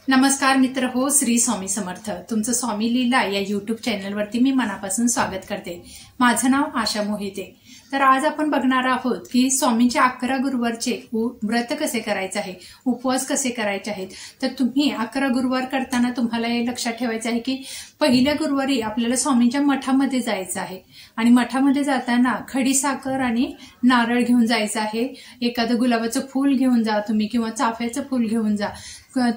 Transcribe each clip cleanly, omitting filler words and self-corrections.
नमस्कार मित्र हो, श्री स्वामी समर्थ। तुमचं स्वामी लीला या यूट्यूब चॅनलवरती मी मनापासून स्वागत करते। माझं नाव आशा मोहिते। तर आज आपण बघणार आहोत की स्वामींच्या 11 गुरुवारचे व्रत कसे करायचे आहे, उपवास कसे करायचे आहेत। तर तुम्ही 11 गुरुवार करताना तुम्हाला हे लक्षात ठेवायचं आहे की पहिल्या गुरुवारी आपल्याला स्वामींच्या मठामध्ये जायचं आहे आणि मठामध्ये जाताना खडी साखर आणि नारळ घेऊन जायचं आहे। एखादं गुलाबाचं फूल घेऊन जा तुम्ही किंवा चाफ्याचं फूल घेऊन जा,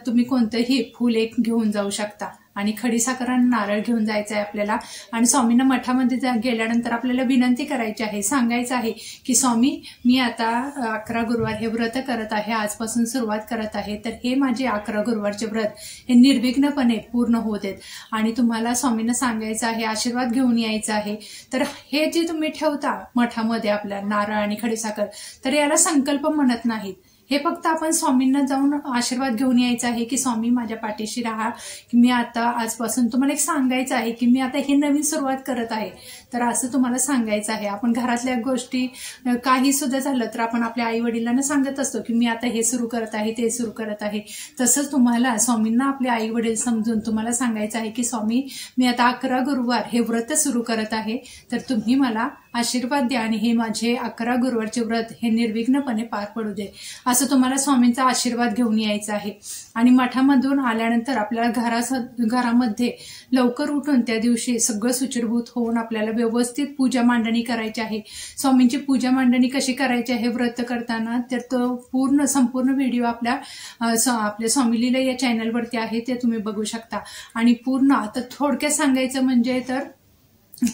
तुम्ही कोणतंही फूल एक घेऊन जाऊ शकता आणि खडी साखर आणि नारळ घेऊन जायचं आहे आपल्याला। आणि स्वामींना मठामध्ये गेल्यानंतर आपल्याला विनंती करायची आहे, सांगायचं आहे की स्वामी मी आता 11 गुरुवार हे व्रत करत आहे, आजपासून सुरुवात करत आहे। तर हे माझे 11 गुरुवारचे व्रत हे निर्विघ्नपणे पूर्ण होत आहेत आणि तुम्हाला स्वामींना सांगायचं आहे, आशीर्वाद घेऊन यायचा आहे। तर हे जे तुम्ही ठेवता मठामध्ये आपल्या नारळ आणि खडी साखर, तर याला संकल्प म्हणत नाहीत। हे फक्त आपण स्वामींना जाऊन आशीर्वाद घेऊन यायचा आहे की स्वामी माझ्या पाठीशी राहा, की मी आता आजपासून तुम्हाला एक सांगायचं आहे की मी आता हे नवीन सुरुवात करत आहे। तर असं तुम्हाला सांगायचं आहे। आपण घरातल्या गोष्टी काही सुद्धा झालं तर आपण आपल्या आई वडिलांना सांगत असतो की मी आता हे सुरू करत आहे, ते सुरू करत आहे। तसंच तुम्हाला स्वामींना आपले आई वडील समजून तुम्हाला सांगायचं आहे की स्वामी मी आता 11 गुरुवार हे व्रत सुरू करत आहे, तर तुम्ही मला आशीर्वाद द्या आणि हे माझे 11 गुरुवारचे व्रत हे निर्विघ्नपणे पार पडू दे, असं तुम्हाला स्वामींचा आशीर्वाद घेऊन यायचा आहे। आणि मठामधून आल्यानंतर आपल्याला घरामध्ये लवकर उठून त्या दिवशी सगळं सुचिरभूत होऊन आपल्याला व्यवस्थित पूजा मांडणी करायची आहे। स्वामींची पूजा मांडणी कशी करायची आहे व्रत करताना, तर तो संपूर्ण व्हिडिओ आपल्या स्वामी लीला या चॅनलवरती आहे, ते तुम्ही बघू शकता। आणि पूर्ण आता थोडक्यात सांगायचं म्हणजे तर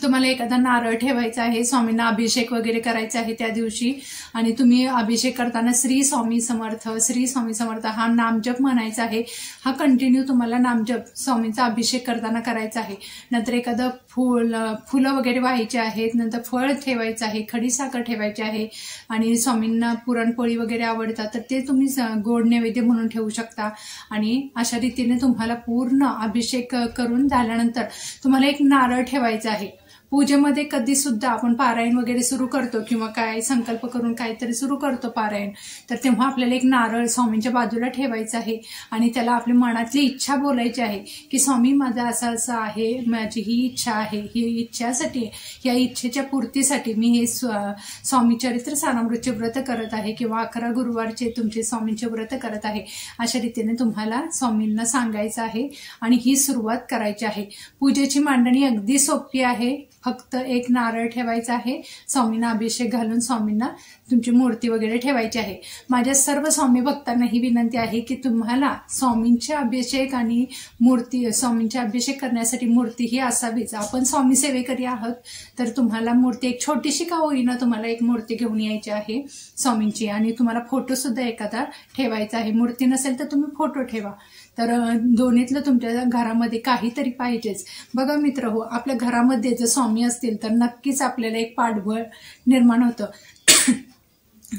तुम्हाला एखादा नारळ ठेवायचा आहे, स्वामींना अभिषेक वगैरे करायचा आहे त्या दिवशी। आणि तुम्ही अभिषेक करताना श्री स्वामी समर्थ, श्री स्वामी समर्थ हा नामजप म्हणायचा आहे। हा कंटिन्यू तुम्हाला नामजप स्वामींचा अभिषेक करताना करायचा आहे। नंतर एखादं फुलं वगैरे व्हायचे आहेत, नंतर फळ ठेवायचं आहे, खडी साखर ठेवायची आहे आणि स्वामींना पुरणपोळी वगैरे आवडतात तर ते तुम्ही गोड नैवेद्य म्हणून ठेवू शकता। आणि अशा रीतीने तुम्हाला पूर्ण अभिषेक करून झाल्यानंतर तुम्हाला एक नारळ ठेवायचा आहे। पूजेमध्ये कधी सुद्धा आपण पारायण वगैरे सुरू करतो किंवा काय संकल्प करून काहीतरी सुरू करतो पारायण, तर तेव्हा आपल्याला एक नारळ स्वामींच्या बाजूला ठेवायचा आहे आणि त्याला आपल्या मनातली इच्छा बोलायची आहे की स्वामी माझं असं असं आहे, माझी ही इच्छा आहे, ही इच्छासाठी या इच्छेच्या पूर्तीसाठी मी हे स्वामी चरित्र सारामृतचे व्रत करत आहे किंवा 11 गुरुवारचे तुमचे स्वामींचे व्रत करत आहे। अशा रीतीने तुम्हाला स्वामींना सांगायचं आहे आणि ही सुरुवात करायची आहे। पूजेची मांडणी अगदी सोपी आहे, फक्त एक नारळ ठेवायचा आहे, स्वामींना अभिषेक घालून स्वामींना तुमची मूर्ती वगैरे ठेवायची आहे। माझ्या सर्व स्वामी भक्तांना ही विनंती आहे की तुम्हाला स्वामींचे अभिषेक आणि मूर्ती, स्वामींचे अभिषेक करण्यासाठी मूर्ती ही असावीच। आपण स्वामी सेवेकरी आहोत तर तुम्हाला मूर्ती एक छोटीशी का होईना तुम्हाला एक मूर्ती घेऊन यायची आहे स्वामींची। आणि तुम्हाला फोटो सुद्धा एखादा ठेवायचा आहे, मूर्ती नसेल तर तुम्ही फोटो ठेवा। तर दोन्हीतलं तुमच्या घरामध्ये काहीतरी पाहिजेच। बघा मित्र हो, आपल्या घरामध्ये जर स्वामी असतील तर नक्कीच आपल्याला एक पाठबळ निर्माण होतं।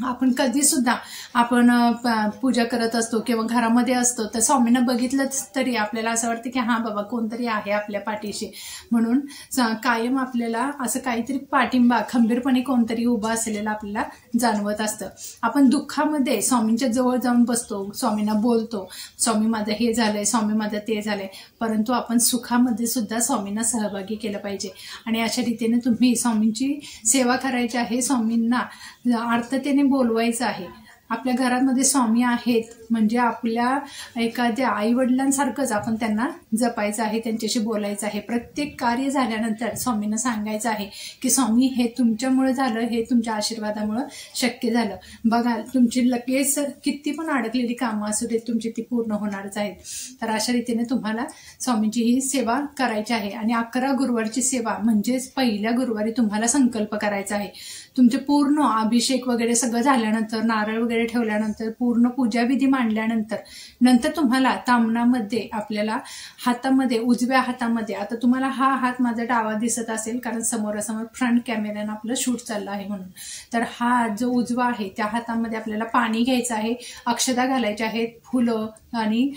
आपण कधी सुद्धा आपण पूजा करत असतो किंवा घरामध्ये असतो तर स्वामींना बघितलंच तरी आपल्याला असं वाटतं की हा बाबा कोणतरी आहे आपल्या पाठीशी, म्हणून कायम आपल्याला असं काहीतरी पाठिंबा खंबीरपणे कोणतरी उभा असलेला आपल्याला जाणवत असतं। आपण दुःखामध्ये स्वामींच्या जवळ जाऊन बसतो, स्वामींना बोलतो, स्वामी माझं हे झालंय, स्वामी माझं ते झालंय, परंतु आपण सुखामध्ये सुद्धा स्वामींना सहभागी केलं पाहिजे। आणि अशा रीतीने तुम्ही स्वामींची सेवा करायची आहे, स्वामींना आर्ततेने बोलवायचं आहे। आपल्या घरामध्ये स्वामी आहेत म्हणजे आपल्या एखाद्या आई वडिलांसारखंच आपण त्यांना जपायचं आहे, त्यांच्याशी बोलायचं आहे। प्रत्येक कार्य झाल्यानंतर स्वामींना सांगायचं आहे की स्वामी हे तुमच्यामुळे झालं, हे तुमच्या आशीर्वादामुळे शक्य झालं। बघा तुमची लगेच किती पण अडकलेली कामं असू देत तुमची ती पूर्ण होणारच आहेत। तर अशा रीतीने तुम्हाला स्वामींची ही सेवा करायची आहे। आणि 11 गुरुवारची सेवा म्हणजेच पहिल्या गुरुवारी तुम्हाला संकल्प करायचा आहे। तुमचे पूर्ण अभिषेक वगैरे सगळं झाल्यानंतर, नारळ वगैरे ठेवल्यानंतर, पूर्ण पूजाविधी नंतर तुम्हाला तामणामध्ये आपल्याला हातामध्ये, उजव्या हातामध्ये, आता तुम्हाला हा हात माझा डावा दिसत असेल कारण समोरासमोर फ्रंट कॅमेऱ्यानं आपलं शूट चाललं आहे म्हणून, तर हा जो उजवा आहे त्या हातामध्ये आपल्याला पाणी घ्यायचं आहे, अक्षता घालायच्या आहेत, फुलं आणि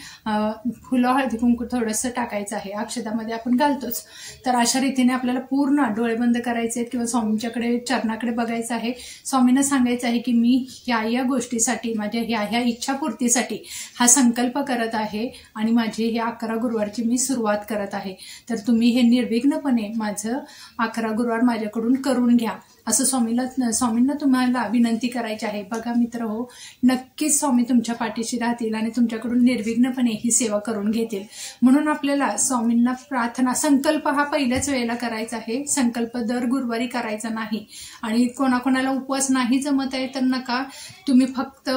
फुलं हळदी कुंकू थोडंसं टाकायचं आहे, अक्षतामध्ये आपण घालतोच। तर अशा रीतीने आपल्याला पूर्ण डोळे बंद करायचे किंवा स्वामींच्याकडे चरणाकडे बघायचं बघायचं आहे, स्वामींना सांगायचं आहे की मी या गोष्टीसाठी, माझ्या ह्या इच्छापूर्तीसाठी हा संकल्प करत आहे आणि माझी हे 11 गुरुवारची मी सुरुवात करत आहे, तर तुम्ही हे निर्विघ्नपणे माझं 11 गुरुवार माझ्याकडून करून घ्या, असं स्वामींना तुम्हाला विनंती करायची आहे. बघा मित्र हो, नक्कीच स्वामी तुमच्या पाठीशी राहतील आणि तुमच्याकडून निर्विघ्नपणे ही सेवा करून घेतील. म्हणून आपल्याला स्वामींना प्रार्थना, संकल्प हा पहिल्याच वेळेला करायचा आहे. संकल्प दर गुरुवारी करायचा नाही. आणि कोणाकोणाला उपवास नाही जमत आहे तर नका, तुम्ही फक्त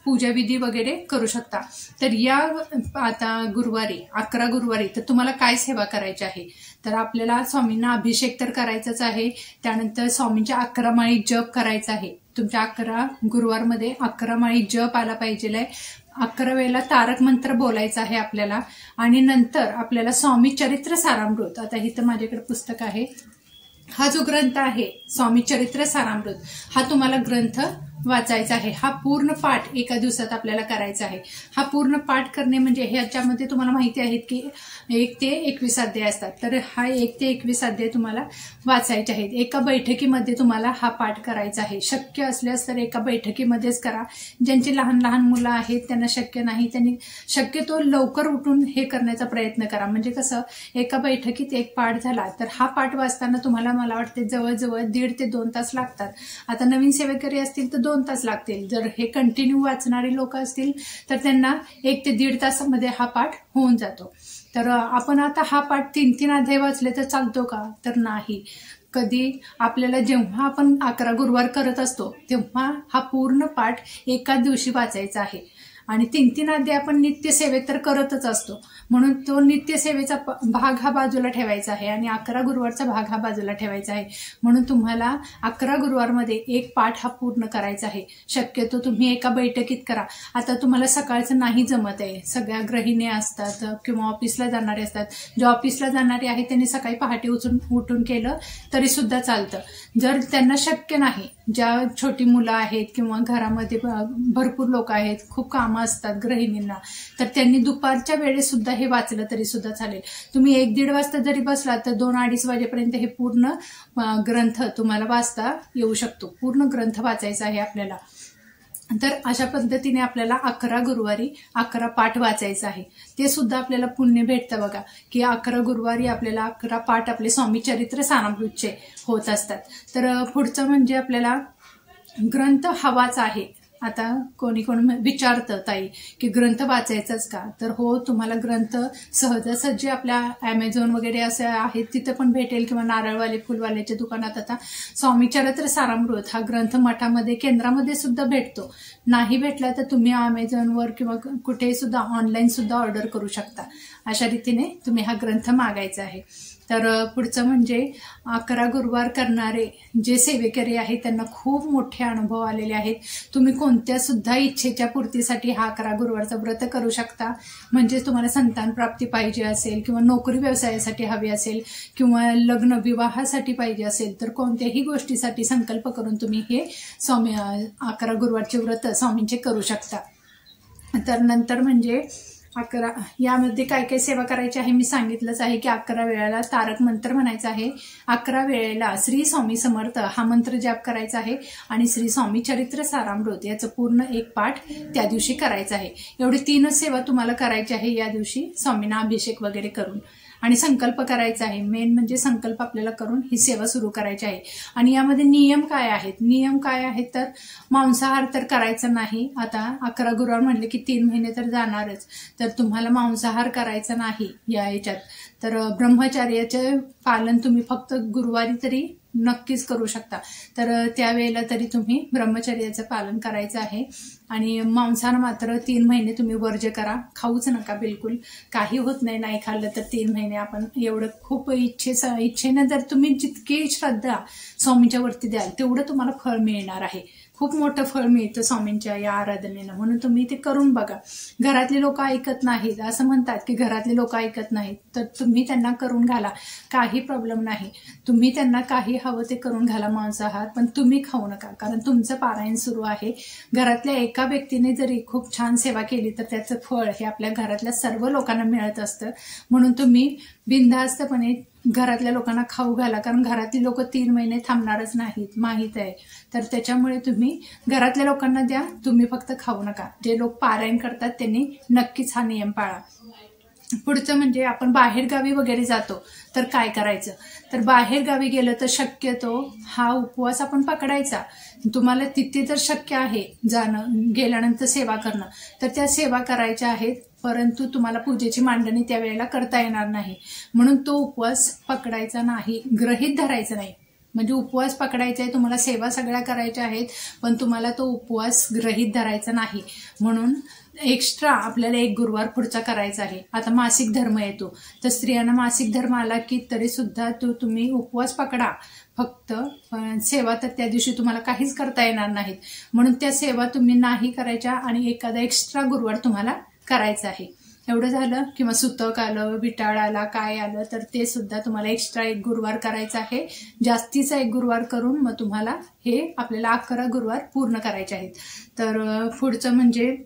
पूजाविधी वगैरे करू शकता. तर या आता गुरुवारी 11 गुरुवारी तर तुम्हाला काय सेवा करायची आहे, तर आपल्याला स्वामींना अभिषेक तर करायचाच आहे. त्यानंतर स्वामींच्या 11 माळी जप करायचा आहे. तुमच्या 11 गुरुवारमध्ये 11 माळी जप आला पाहिजे. 11 वेळेला तारक मंत्र बोलायचा आहे आपल्याला. आणि नंतर आपल्याला स्वामी चरित्र सारामृत, आता इथं माझ्याकडे पुस्तक आहे, हा जो ग्रंथ आहे स्वामी चरित्र सारामृत, हा तुम्हाला ग्रंथ वाचायचा आहे. हा पूर्ण पाठ एका दिवसात आपल्याला करायचा आहे. हा पूर्ण पाठ करणे म्हणजे ह्याच्यामध्ये तुम्हाला माहिती आहे की 1 ते 21 अध्याय असतात, तर हा 1 ते 21 अध्याय तुम्हाला वाचायचे आहेत. एका बैठकीमध्ये तुम्हाला हा पाठ करायचा आहे. शक्य असल्यास तर एका बैठकीमध्येच करा. ज्यांची लहान लहान मुलं आहेत त्यांना शक्य नाही, त्यांनी शक्यतो लवकर उठून हे करण्याचा प्रयत्न करा. म्हणजे कसं, एका बैठकीत एक पाठ झाला तर हा पाठ वाचताना तुम्हाला, मला वाटते जवळजवळ 1.5 ते 2 तास लागतात. आता नवीन सेवेकरी असतील तर 2 तास लागतील. जर हे कंटिन्यू वाचणारी लोक असतील तर त्यांना 1 ते 1.5 तासामध्ये हा पाठ होऊन जातो. तर आपण आता हा पाठ 3-3 अध्याय वाचले तर चालतो का, तर नाही. कधी आपल्याला जेव्हा आपण 11 गुरुवार करत असतो तेव्हा हा पूर्ण पाठ एकाच दिवशी वाचायचा आहे. आणि 3-3 अध्याय आपण नित्यसेवेत तर करतच असतो, म्हणून तो नित्यसेवेचा भाग हा बाजूला ठेवायचा आहे आणि 11 गुरुवारचा भाग हा बाजूला ठेवायचा आहे. म्हणून तुम्हाला 11 गुरुवारमध्ये एक पाठ हा पूर्ण करायचा आहे. शक्यतो तुम्ही एका बैठकीत करा. आता तुम्हाला सकाळचं नाही जमत आहे, सगळ्या गृहिणी असतात किंवा ऑफिसला जाणारे असतात, जे ऑफिसला जाणारे आहेत त्यांनी सकाळी पहाटे उठून केलं तरी सुद्धा चालतं. जर त्यांना शक्य नाही, ज्या छोटी मुलं आहेत किंवा घरामध्ये भरपूर लोक आहेत, खूप कामं असतात गृहिणींना, तर त्यांनी दुपारच्या वेळेस सुद्धा हे वाचलं तरी सुद्धा चालेल. तुम्ही 1-1.5 वाजता जरी बसला तर 2-2:30 वाजेपर्यंत हे पूर्ण ग्रंथ तुम्हाला वाचता येऊ शकतो. पूर्ण ग्रंथ वाचायचा आहे आपल्याला. तर अशा पद्धतीने आपल्याला 11 गुरुवारी 11 पाठ वाचायचं आहे. ते सुद्धा आपल्याला पुण्य भेटतं बघा, की 11 गुरुवारी आपल्याला 11 पाठ आपले स्वामी चरित्र सारामृतचे होत असतात. तर पुढचं म्हणजे आपल्याला ग्रंथ हवाच आहे. आता कोणी विचारतं ताई की ग्रंथ वाचायचाच का, तर हो, तुम्हाला ग्रंथ सहजासहजी आपल्या Amazon वगैरे असे आहेत तिथे पण भेटेल, किंवा नारळवाले फुलवाल्याच्या दुकानात आता स्वामी चरित्र सारामृत हा ग्रंथ मठामध्ये केंद्रामध्ये सुद्धा भेटतो. नाही भेटला तर तुम्ही Amazonवर किंवा कुठेही सुद्धा ऑनलाईन सुद्धा ऑर्डर करू शकता. अशा रीतीने तुम्ही हा ग्रंथ मागायचा आहे. तर पुढचं म्हणजे 11 गुरुवार करणारे जे सेवेकरी आहेत त्यांना खूप मोठे अनुभव आलेले आहेत. तुम्ही कोणत्या सुद्धा इच्छेच्या पूर्तीसाठी हा 11 गुरुवारचा व्रत करू शकता. म्हणजे तुम्हाला संतान प्राप्ती पाहिजे असेल, किंवा नोकरी व्यवसायासाठी हवी असेल, किंवा लग्न विवाहासाठी पाहिजे असेल, तर कोणत्याही गोष्टीसाठी संकल्प करून तुम्ही हे 11 गुरुवारचे व्रत स्वामींचे करू शकता. तर नंतर म्हणजे 11 यामध्ये काय काय सेवा करायची आहे मी सांगितलंच आहे, की 11 वेळेला तारक मंत्र म्हणायचा आहे. 11 वेळेला श्री स्वामी समर्थ हा मंत्र जाप करायचा आहे आणि श्री स्वामी चरित्र सारामृत याचं पूर्ण एक पाठ त्या दिवशी करायचा आहे. एवढी 3च सेवा तुम्हाला करायची आहे या दिवशी, स्वामींना अभिषेक वगैरे करून. आणि संकल्प करायचा आहे. मेन म्हणजे संकल्प आपल्याला करून ही सेवा सुरू करायची आहे. आणि यामध्ये नियम काय आहेत, तर मांसाहार तर करायचा नाही. आता 11 गुरुवार म्हणले की 3 महिने तर जाणारच, तर तुम्हाला मांसाहार करायचा नाही या याच्यात. तर ब्रह्मचर्याचे पालन तुम्ही फक्त गुरुवारी तरी नक्कीच करू शकता. तर त्यावेळेला तरी तुम्ही ब्रह्मचर्याचं पालन करायचं आहे. आणि मांसाहार मात्र 3 महिने तुम्ही वर्ज्य करा, खाऊच नका बिलकुल. काही होत नाही, नाही खाल्लं तर 3 महिने. आपण एवढं खूप इच्छेनं जर तुम्ही जितकी श्रद्धा स्वामींच्या वरती द्याल तेवढं तुम्हाला फळ मिळणार आहे. खूप मोठं फळ मिळतं स्वामींच्या या आराधनेनं, म्हणून तुम्ही ते करून बघा. घरातले लोक ऐकत नाहीत असं म्हणतात की घरातले लोक ऐकत नाहीत, तर तुम्ही त्यांना करून घाला, काही प्रॉब्लेम नाही. तुम्ही त्यांना काही हवं ते करून घाला मांसाहार, पण तुम्ही खाऊ नका, कारण तुमचं पारायण सुरू आहे. घरातल्या एका व्यक्तीने जरी खूप छान सेवा केली तर त्याचं फळ हे आपल्या घरातल्या सर्व लोकांना मिळत असतं. म्हणून तुम्ही बिनधास्तपणे घरातल्या लोकांना खाऊ घाला, कारण घरातली लोक 3 महिने थांबणारच नाहीत, माहीत आहे. तर त्याच्यामुळे तुम्ही घरातल्या लोकांना द्या, तुम्ही फक्त खाऊ नका. जे लोक पारायण करतात त्यांनी नक्कीच हा नियम पाळा. पुढचं म्हणजे आपण बाहेर गावी वगैरे जातो तर काय करायचं. तर बाहेर गावी गेलं तर शक्यतो हा उपवास आपण पकडायचा. तुम्हाला तिथे जर शक्य आहे जाणं, गेल्यानंतर सेवा करणं, तर त्या सेवा करायच्या आहेत, परंतु तुम्हाला पूजेची मांडणी त्यावेळेला करता येणार नाही. म्हणून तो उपवास पकडायचा नाही, गृहीत धरायचा नाही. म्हणजे उपवास पकडायचा आहे, तुम्हाला सेवा सगळ्या करायच्या आहेत, पण तुम्हाला तो उपवास गृहीत धरायचा नाही. म्हणून एक्स्ट्रा आपल्याला 1 गुरुवार पुढचा करायचा आहे. आता मासिक धर्म येतो, तर स्त्रियांना मासिक धर्म आला की तरी सुद्धा तुम्ही उपवास पकडा, फक्त सेवा तर त्या दिवशी तुम्हाला काहीच करता येणार नाहीत. म्हणून त्या सेवा तुम्ही नाही करायच्या आणि एखादा एक्स्ट्रा गुरुवार तुम्हाला करायचा आहे. एवढं झालं. किंवा सुतक आलं, विटाळ आला, काय आलं तर ते सुद्धा तुम्हाला एक्स्ट्रा 1 गुरुवार करायचा आहे. जास्तीचा 1 गुरुवार करून मग तुम्हाला हे आपल्याला 11 गुरुवार पूर्ण करायचे आहेत. तर पुढचं म्हणजे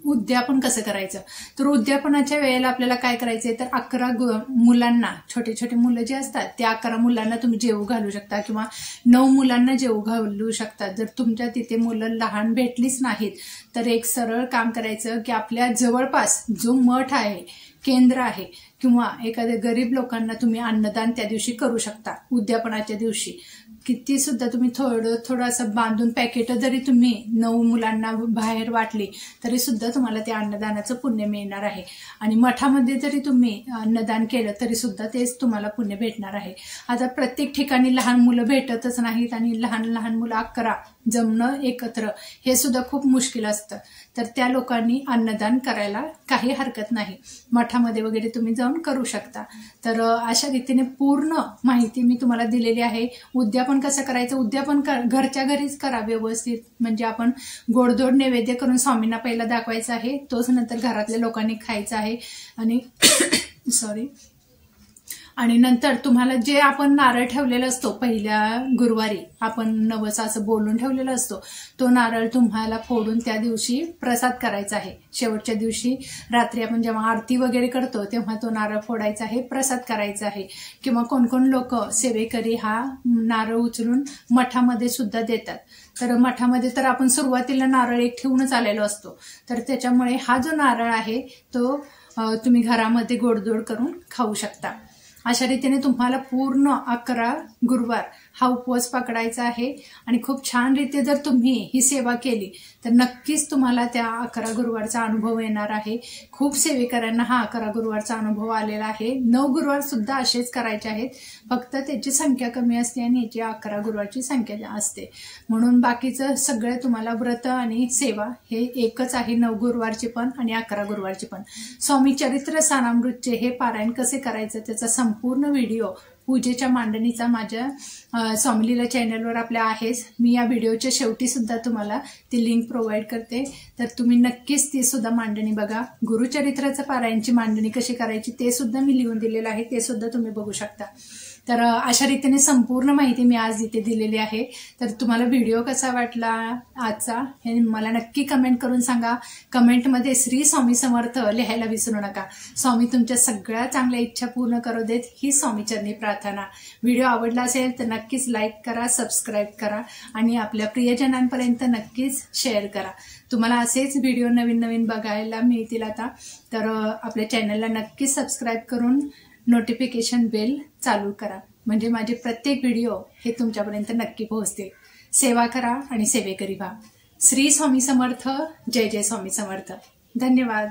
उद्यापन कसं करायचं. तर उद्यापनाच्या वेळेला आपल्याला काय करायचंय, तर 11 मुलांना, छोटे छोटे मुलं जे असतात त्या 11 मुलांना तुम्ही जेवू घालू शकता किंवा 9 मुलांना जेवू घालू शकता. जर तुमच्या तिथे मुलं लहान भेटलीच नाहीत तर एक सरळ काम करायचं की आपल्या जवळपास जो मठ आहे, केंद्र आहे किंवा एखाद्या गरीब लोकांना तुम्ही अन्नदान त्या दिवशी करू शकता. उद्यापनाच्या दिवशी किती सुद्धा तुम्ही थोडं असं बांधून पॅकेट जरी तुम्ही 9 मुलांना बाहेर वाटली तरी सुद्धा तुम्हाला त्या अन्नदानाचं पुण्य मिळणार आहे. आणि मठामध्ये जरी तुम्ही अन्नदान केलं तरी सुद्धा तेच तुम्हाला पुण्य भेटणार आहे. आता प्रत्येक ठिकाणी लहान मुलं भेटतच नाहीत आणि लहान लहान मुलं 11 जमणं एकत्र हे सुद्धा खूप मुश्किल असतं. तर त्या लोकांनी अन्नदान करायला काही हरकत नाही, मठामध्ये वगैरे तुम्ही जाऊन करू शकता. तर अशा रीतीने पूर्ण माहिती मी तुम्हाला दिलेली आहे. उद्यापन कसं करायचं, उद्यापन घरच्या घरीच करा व्यवस्थित. म्हणजे आपण गोडधोड नैवेद्य करून स्वामींना पहिला दाखवायचा आहे, तोच नंतर घरातल्या लोकांनी खायचा आहे. आणि नंतर तुम्हाला जे आपण नारळ ठेवलेला असतो पहिल्या गुरुवारी, आपण नवस असं बोलून ठेवलेला असतो, तो नारळ तुम्हाला फोडून त्या दिवशी प्रसाद करायचा आहे. शेवटच्या दिवशी रात्री आपण जेव्हा आरती वगैरे करतो तेव्हा तो नारळ फोडायचा आहे, प्रसाद करायचा आहे. किंवा कोण कोण लोक सेवेकरी हा नारळ उचलून मठामध्ये सुद्धा देतात. तर मठामध्ये तर आपण सुरुवातीला नारळ 1 ठेवूनच आलेलो असतो. तर त्याच्यामुळे हा जो नारळ आहे तो तुम्ही घरामध्ये गोडधोड करून खाऊ शकता. अशा रीतीने तुम्हाला पूर्ण 11 गुरुवार हा उपवास पकडायचा आहे. आणि खूप छान रीते जर तुम्ही ही सेवा केली तर नक्कीच तुम्हाला त्या 11 गुरुवारचा अनुभव येणार आहे. खूप सेवेकरांना हा 11 गुरुवारचा अनुभव आलेला आहे. 9 गुरुवार सुद्धा असेच करायचे आहेत, फक्त त्याची संख्या कमी असते आणि याची 11 गुरुवारची संख्या असते. म्हणून बाकीचं सगळं तुम्हाला व्रत आणि सेवा हे एकच आहे, 9 गुरुवारची पण आणि 11 गुरुवारची पण. स्वामी चरित्र सारामृतचे हे पारायण कसे करायचं त्याचा संपूर्ण व्हिडिओ पूजेच्या मांडणीचा माझ्या स्वामीलीला चॅनलवर आपल्या आहेच. मी या व्हिडिओच्या शेवटी सुद्धा तुम्हाला ती लिंक प्रोव्हाइड करते, तर तुम्ही नक्कीच ती सुद्धा मांडणी बघा. गुरुचरित्राचं पारायणची मांडणी कशी करायची ते सुद्धा मी लिहून दिलेलं आहे, ते सुद्धा तुम्ही बघू शकता. तर अशा रीतीने संपूर्ण माहिती मी आज इथे दिलेली आहे. तर तुम्हाला व्हिडिओ कसा वाटला आजचा हे मला नक्की कमेंट करून सांगा. कमेंटमध्ये श्री स्वामी समर्थ लिहायला विसरू नका. स्वामी तुमच्या सगळ्या चांगल्या इच्छा पूर्ण करू देत ही स्वामीचरणी प्रार्थना. व्हिडिओ आवडला असेल तर नक्कीच लाईक करा, सबस्क्राईब करा आणि आपल्या प्रियजनांपर्यंत नक्कीच शेअर करा. तुम्हाला असेच व्हिडिओ नवीन नवीन बघायला मिळतील आता. तर आपल्या चॅनलला नक्कीच सबस्क्राईब करून नोटिफिकेशन बेल चालू करा, म्हणजे माझे प्रत्येक व्हिडिओ हे तुमच्यापर्यंत नक्की पोहोचतील. सेवा करा आणि सेवेकरी व्हा. श्री स्वामी समर्थ. जय जय स्वामी समर्थ. धन्यवाद.